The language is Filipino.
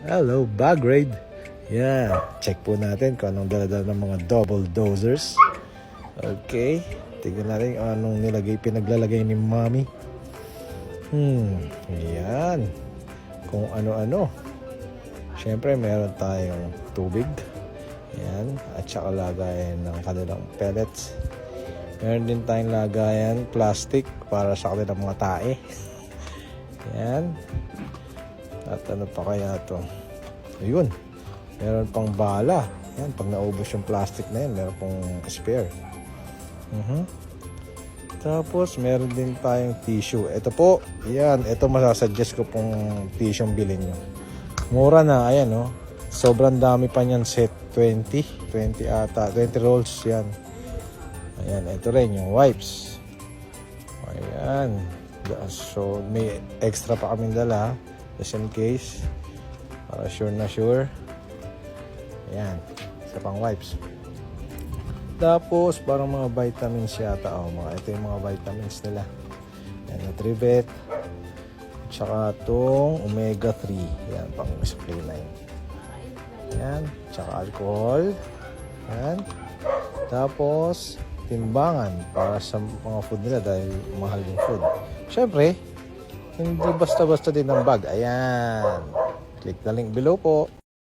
Hello, bag raid. Yan, check po natin kung anong dala-dala ng mga double dosers. Okay, tignan natin kung anong pinaglalagay ni Mommy. Yan. Kung ano-ano. Siyempre, meron tayong tubig. Yan, at saka lagayan ng kanilang pellets. Meron din tayong lagayan plastic para sa kanilang mga tae. Yan. At ano pa kaya to? Ayun. Meron pang bala. Yan, pag naubos yung plastic na yan, meron pang spare. Tapos, meron din tayong tissue. Ito po, yan. Ito masasuggest ko pong tissue yung bilhin nyo. Mura na, ayan o. Sobrang dami pa niyan set. 20 ata. 20 rolls yan. Ayan, ito rin yung wipes. Ayan. So, may extra pa kaming dala. Just in case. Para sure na sure. Ayan. Isa pang wipes. Tapos, parang mga vitamins yata. Ito yung mga vitamins nila. Ayan, Nutribet. Tsaka itong omega 3. Ayan, pang display line. Ayan. Tsaka alcohol. Ayan. Tapos, timbangan para sa mga food nila dahil mahal yung food. Siyempre, hindi basta-basta din ang bag. Ayan. Click the link below po.